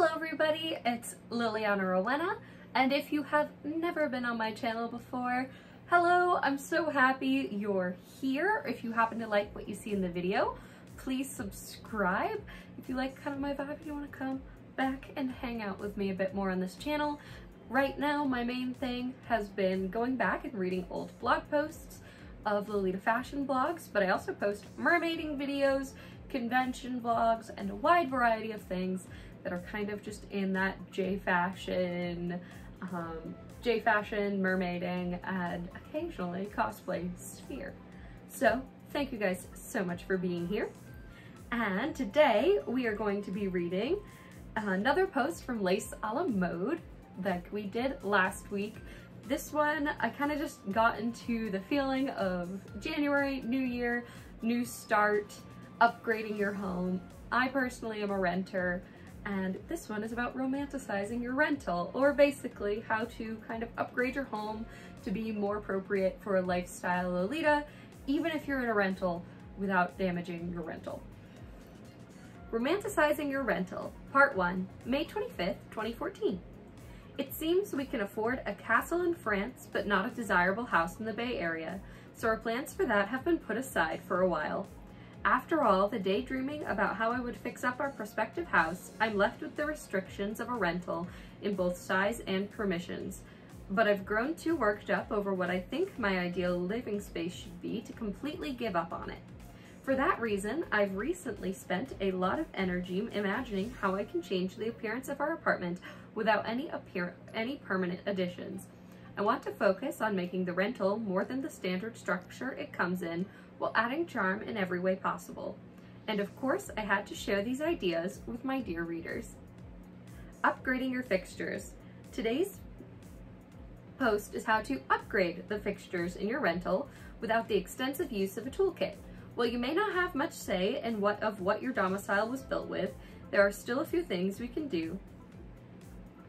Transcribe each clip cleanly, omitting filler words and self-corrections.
Hello everybody, it's Liliana Rowena, and if you have never been on my channel before, hello, I'm so happy you're here. If you happen to like what you see in the video, please subscribe. If you like kind of my vibe, you want to come back and hang out with me a bit more on this channel. Right now, my main thing has been going back and reading old blog posts of Lolita fashion blogs, but I also post mermaiding videos, convention vlogs, and a wide variety of things that are kind of just in that J-fashion, mermaiding, and occasionally cosplay sphere. So thank you guys so much for being here. And today we are going to be reading another post from Lace a la Mode that we did last week. This one, I kind of just got into the feeling of January, new year, new start, upgrading your home. I personally am a renter, and this one is about romanticizing your rental, or basically how to kind of upgrade your home to be more appropriate for a lifestyle Lolita, even if you're in a rental, without damaging your rental. Romanticizing your rental, Part 1, May 25th, 2014. It seems we can afford a castle in France, but not a desirable house in the Bay Area, so our plans for that have been put aside for a while. After all the daydreaming about how I would fix up our prospective house, I'm left with the restrictions of a rental in both size and permissions. But I've grown too worked up over what I think my ideal living space should be to completely give up on it. For that reason, I've recently spent a lot of energy imagining how I can change the appearance of our apartment without any permanent additions. I want to focus on making the rental more than the standard structure it comes in, while adding charm in every way possible. And of course, I had to share these ideas with my dear readers. Upgrading your fixtures. Today's post is how to upgrade the fixtures in your rental without the extensive use of a toolkit. While you may not have much say in what your domicile was built with, there are still a few things we can do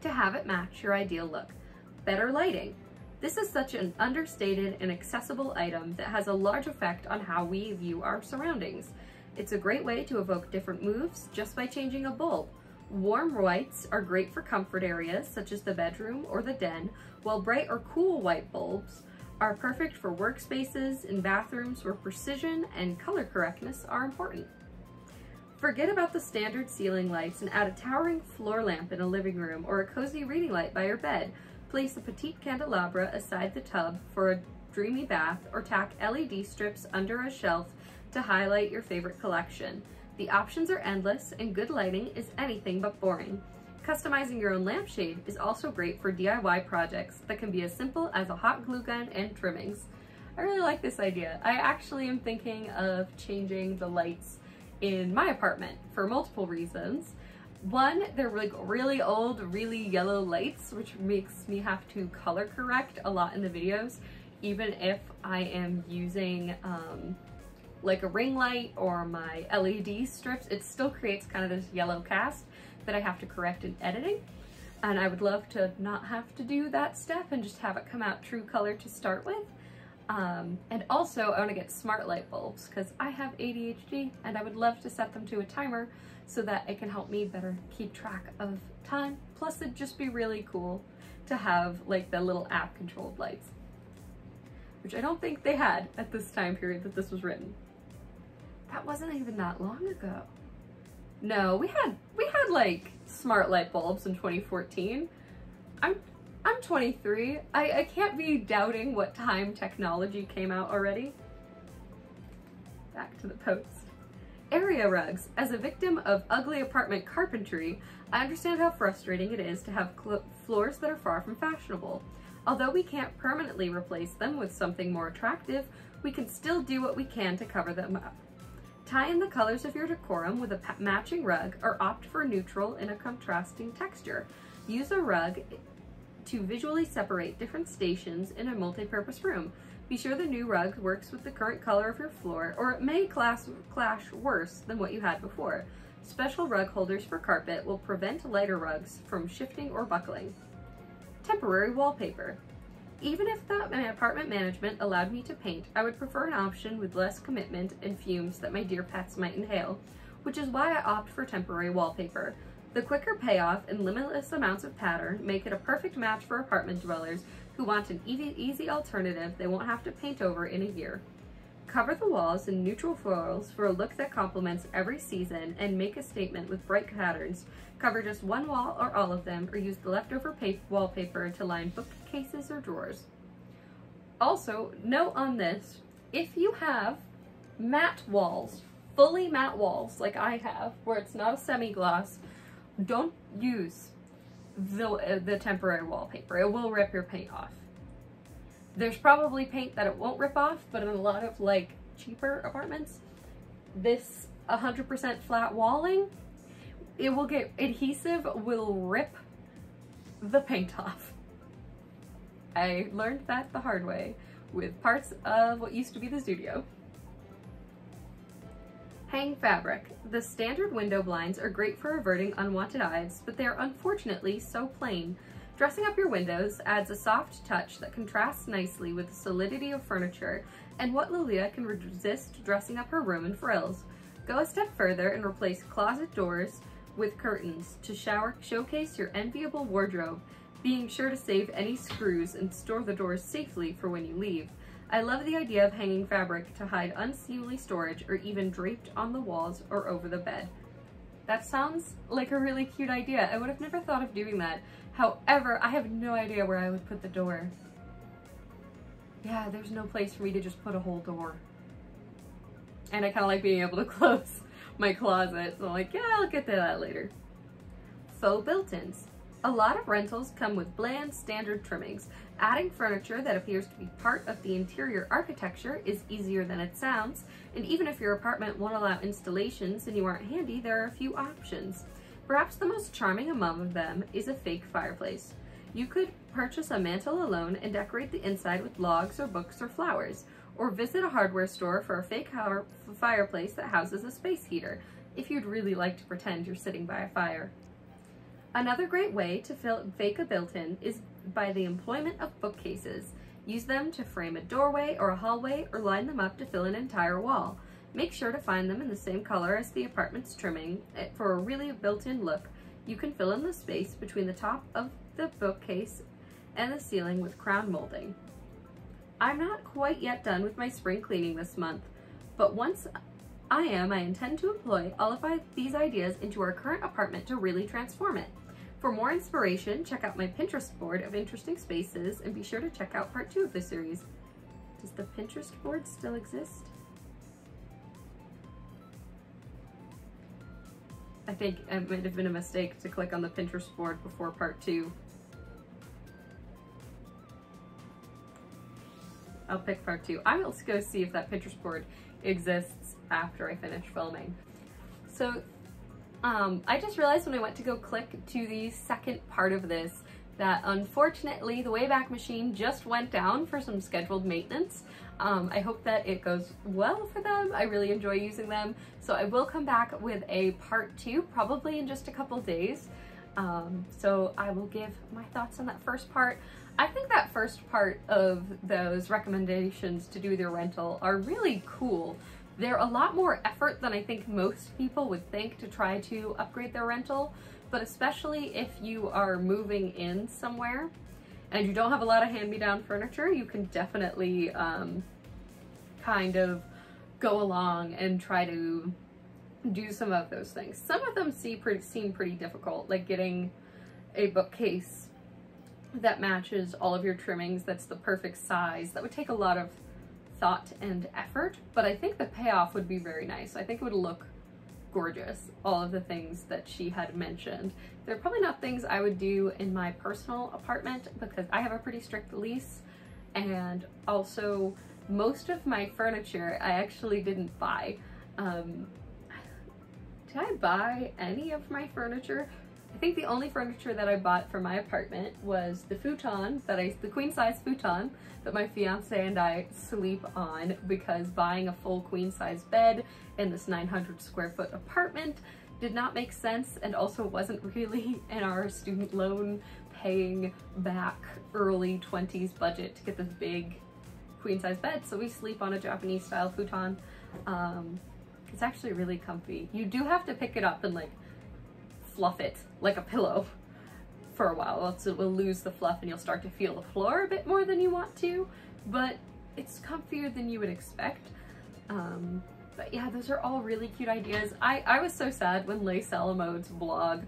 to have it match your ideal look. Better lighting. This is such an understated and accessible item that has a large effect on how we view our surroundings. It's a great way to evoke different moods just by changing a bulb. Warm whites are great for comfort areas such as the bedroom or the den, while bright or cool white bulbs are perfect for workspaces and bathrooms where precision and color correctness are important. Forget about the standard ceiling lights and add a towering floor lamp in a living room or a cozy reading light by your bed. Place a petite candelabra aside the tub for a dreamy bath, or tack LED strips under a shelf to highlight your favorite collection. The options are endless, and good lighting is anything but boring. Customizing your own lampshade is also great for DIY projects that can be as simple as a hot glue gun and trimmings. I really like this idea. I actually am thinking of changing the lights in my apartment for multiple reasons. One, they're like really old, really yellow lights, which makes me have to color correct a lot in the videos, even if I am using like a ring light or my LED strips. It still creates kind of this yellow cast that I have to correct in editing. And I would love to not have to do that step and just have it come out true color to start with. And also I want to get smart light bulbs because I have ADHD and I would love to set them to a timer so that it can help me better keep track of time. Plus it'd just be really cool to have like the little app controlled lights, which I don't think they had at this time period that this was written. That wasn't even that long ago. No, we had like smart light bulbs in 2014. I'm 23. I can't be doubting what time technology came out already. Back to the post. Area rugs. As a victim of ugly apartment carpentry, I understand how frustrating it is to have floors that are far from fashionable. Although we can't permanently replace them with something more attractive, we can still do what we can to cover them up. Tie in the colors of your decorum with a matching rug, or opt for neutral in a contrasting texture. Use a rug to visually separate different stations in a multi-purpose room. Be sure the new rug works with the current color of your floor, or it may clash worse than what you had before. Special rug holders for carpet will prevent lighter rugs from shifting or buckling. Temporary wallpaper. Even if my apartment management allowed me to paint, I would prefer an option with less commitment and fumes that my dear pets might inhale, which is why I opt for temporary wallpaper. The quicker payoff and limitless amounts of pattern make it a perfect match for apartment dwellers who want an easy alternative they won't have to paint over in a year. Cover the walls in neutral florals for a look that complements every season and make a statement with bright patterns. Cover just one wall or all of them, or use the leftover wallpaper to line bookcases or drawers. Also, note on this, if you have matte walls, fully matte walls like I have, where it's not a semi-gloss, don't use the temporary wallpaper. It will rip your paint off. There's probably paint that it won't rip off, but in a lot of like cheaper apartments, this 100% flat walling, it will get adhesive, will rip the paint off. I learned that the hard way with parts of what used to be the studio. Hang fabric. The standard window blinds are great for averting unwanted eyes, but they are unfortunately so plain. Dressing up your windows adds a soft touch that contrasts nicely with the solidity of furniture, and what Lolita can resist dressing up her room in frills. Go a step further and replace closet doors with curtains to showcase your enviable wardrobe, being sure to save any screws and store the doors safely for when you leave. I love the idea of hanging fabric to hide unseemly storage or even draped on the walls or over the bed. That sounds like a really cute idea. I would have never thought of doing that. However, I have no idea where I would put the door. Yeah, there's no place for me to just put a whole door. And I kind of like being able to close my closet, so I'm like, yeah, I'll get to that later. Faux built-ins. A lot of rentals come with bland, standard trimmings. Adding furniture that appears to be part of the interior architecture is easier than it sounds, and even if your apartment won't allow installations and you aren't handy, there are a few options. Perhaps the most charming among them is a fake fireplace. You could purchase a mantle alone and decorate the inside with logs or books or flowers, or visit a hardware store for a fake fireplace that houses a space heater, if you'd really like to pretend you're sitting by a fire. Another great way to fake a built-in is by the employment of bookcases. Use them to frame a doorway or a hallway, or line them up to fill an entire wall. Make sure to find them in the same color as the apartment's trimming for a really built-in look. You can fill in the space between the top of the bookcase and the ceiling with crown molding. I'm not quite yet done with my spring cleaning this month, but once I intend to employ all of these ideas into our current apartment to really transform it. For more inspiration, check out my Pinterest board of interesting spaces, and be sure to check out part 2 of the series. Does the Pinterest board still exist? I think it might have been a mistake to click on the Pinterest board before part 2. I'll pick part 2. I will go see if that Pinterest board exists after I finish filming. So I just realized when I went to go click to the second part of this that unfortunately the Wayback Machine just went down for some scheduled maintenance. I hope that it goes well for them. I really enjoy using them. So I will come back with a part 2 probably in just a couple days. So I will give my thoughts on that first part. I think that first part of those recommendations to do their rental are really cool. They're a lot more effort than I think most people would think to try to upgrade their rental, but especially if you are moving in somewhere and you don't have a lot of hand-me-down furniture, you can definitely kind of go along and try to do some of those things. Some of them seem pretty difficult, like getting a bookcase that matches all of your trimmings, that's the perfect size. That would take a lot of thought and effort, but I think the payoff would be very nice. I think it would look gorgeous, all of the things that she had mentioned. They're probably not things I would do in my personal apartment because I have a pretty strict lease, and also most of my furniture I actually didn't buy. Did I buy any of my furniture? I think the only furniture that I bought for my apartment was the futon, the queen size futon that my fiance and I sleep on, because buying a full queen size bed in this 900 square foot apartment did not make sense, and also wasn't really in our student loan paying back early 20s budget to get this big queen size bed. So we sleep on a Japanese style futon. It's actually really comfy. You do have to pick it up and like fluff it like a pillow for a while, else it will lose the fluff and you'll start to feel the floor a bit more than you want to, but it's comfier than you would expect. But yeah, those are all really cute ideas. I was so sad when Leigh Salamode's blog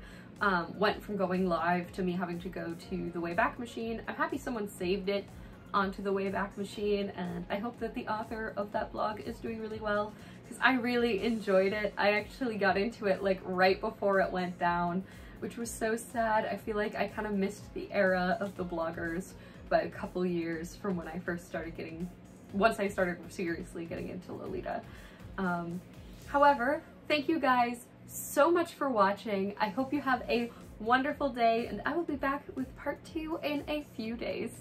went from going live to me having to go to the Wayback Machine. I'm happy someone saved it onto the Wayback Machine, and I hope that the author of that blog is doing really well, because I really enjoyed it. I actually got into it like right before it went down, which was so sad. I feel like I kind of missed the era of the bloggers by a couple years from when I first started once I started seriously getting into Lolita. However, thank you guys so much for watching. I hope you have a wonderful day, and I will be back with part 2 in a few days.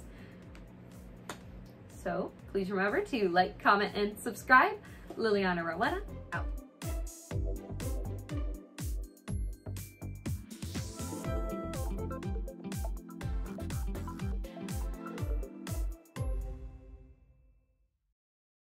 So please remember to like, comment, and subscribe. Liliana Rowena out.